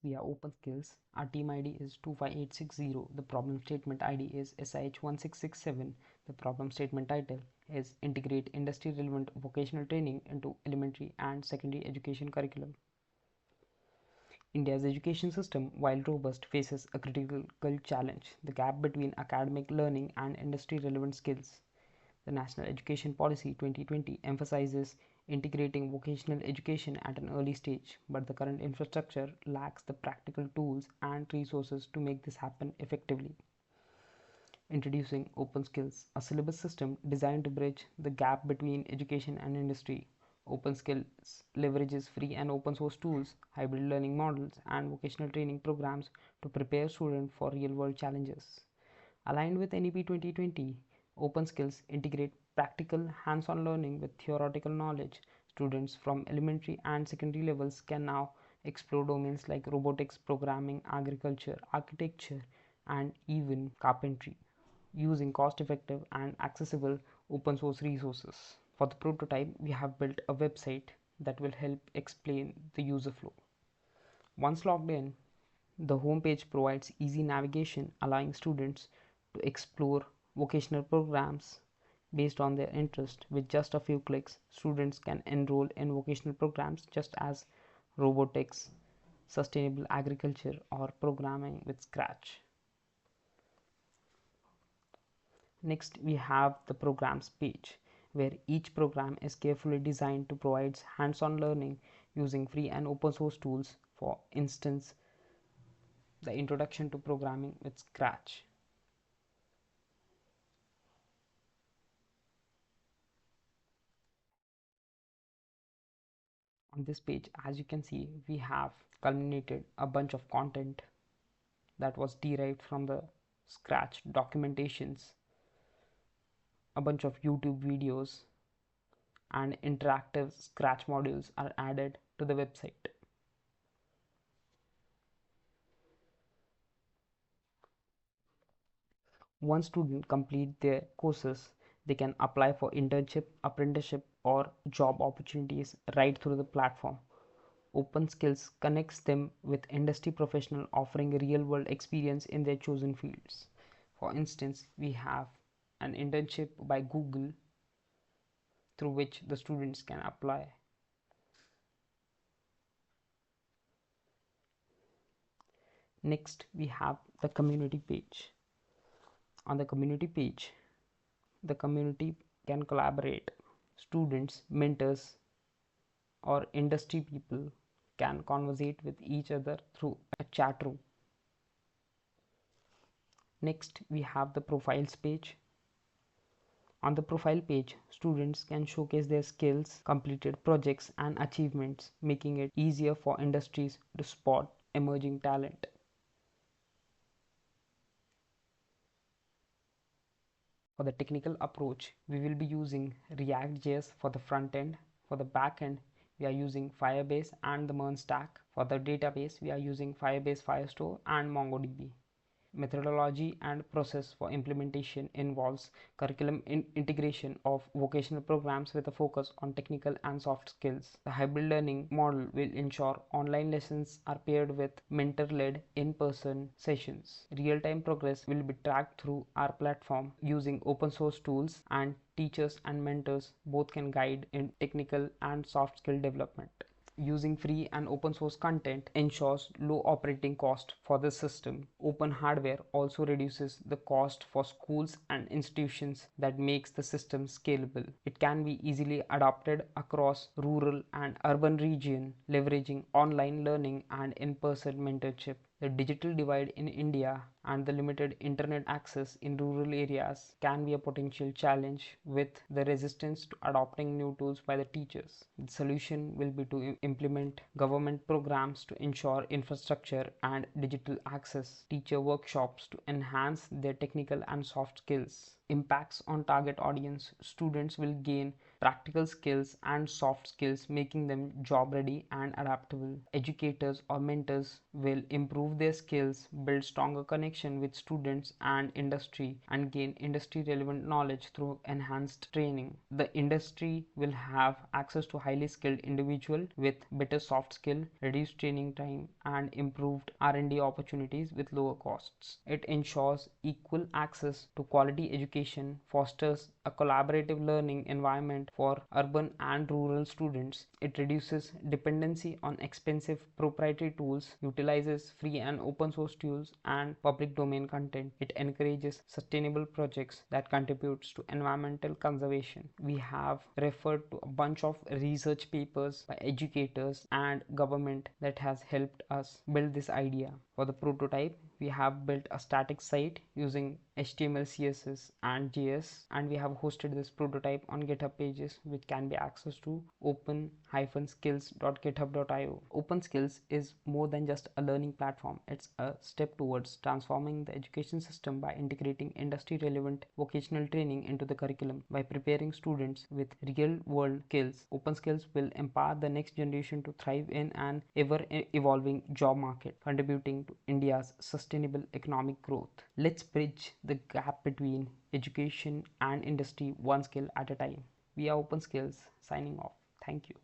via OpenSkills. Our team ID is 25860. The problem statement ID is SIH1667. The problem statement title is Integrate Industry Relevant Vocational Training into Elementary and Secondary Education Curriculum. India's education system, while robust, faces a critical challenge: the gap between academic learning and industry relevant skills. The National Education Policy 2020 emphasizes integrating vocational education at an early stage, but the current infrastructure lacks the practical tools and resources to make this happen effectively. Introducing OpenSkills, a syllabus system designed to bridge the gap between education and industry. OpenSkills leverages free and open source tools, hybrid learning models, and vocational training programs to prepare students for real world challenges. Aligned with NEP 2020, OpenSkills integrate practical hands-on learning with theoretical knowledge. Students from elementary and secondary levels can now explore domains like robotics, programming, agriculture, architecture, and even carpentry, using cost-effective and accessible open source resources. For the prototype, we have built a website that will help explain the user flow. Once logged in, the homepage provides easy navigation, allowing students to explore vocational programs based on their interest. With just a few clicks, students can enroll in vocational programs just as robotics, sustainable agriculture, or programming with Scratch. Next, we have the programs page, where each program is carefully designed to provide hands-on learning using free and open source tools. For instance, the introduction to programming with Scratch. On this page, as you can see, we have culminated a bunch of content that was derived from the Scratch documentations, a bunch of YouTube videos, and interactive Scratch modules are added to the website. Once students complete their courses, they can apply for internship, apprenticeship, or job opportunities right through the platform. OpenSkills connects them with industry professionals offering real-world experience in their chosen fields. For instance, we have an internship by Google through which the students can apply. Next, we have the community page. On the community page, the community can collaborate. Students, mentors, or industry people can conversate with each other through a chat room. Next, we have the profiles page. On the profile page, students can showcase their skills, completed projects, and achievements, making it easier for industries to spot emerging talent. For the technical approach, we will be using React.js for the front end. For the back end, we are using Firebase and the MERN stack. For the database, we are using Firebase Firestore and MongoDB. Methodology and process for implementation involves curriculum integration of vocational programs with a focus on technical and soft skills. The hybrid learning model will ensure online lessons are paired with mentor-led in-person sessions. Real-time progress will be tracked through our platform using open source tools, and teachers and mentors both can guide in technical and soft skill development. Using free and open source content ensures low operating cost for the system. Open hardware also reduces the cost for schools and institutions, that makes the system scalable. It can be easily adopted across rural and urban regions, leveraging online learning and in-person mentorship. The digital divide in India and the limited internet access in rural areas can be a potential challenge, with the resistance to adopting new tools by the teachers. The solution will be to implement government programs to ensure infrastructure and digital access, teacher workshops to enhance their technical and soft skills. Impacts on target audience: students will gain practical skills and soft skills, making them job ready and adaptable. Educators or mentors will improve their skills, build stronger connection with students and industry, and gain industry relevant knowledge through enhanced training. The industry will have access to highly skilled individual with better soft skill, reduced training time, and improved R&D opportunities with lower costs. It ensures equal access to quality education, fosters a collaborative learning environment for urban and rural students. It reduces dependency on expensive proprietary tools, utilizes free and open source tools and public domain content. It encourages sustainable projects that contributes to environmental conservation. We have referred to a bunch of research papers by educators and government that has helped us build this idea. For the prototype, we have built a static site using HTML, CSS and JS, and we have hosted this prototype on GitHub pages, which can be accessed to open-skills.github.io. OpenSkills is more than just a learning platform. It's a step towards transforming the education system by integrating industry relevant vocational training into the curriculum. By preparing students with real world skills, OpenSkills will empower the next generation to thrive in an ever evolving job market, contributing to India's sustainable economic growth. Let's bridge the gap between education and industry one skill at a time. We are OpenSkills signing off. Thank you.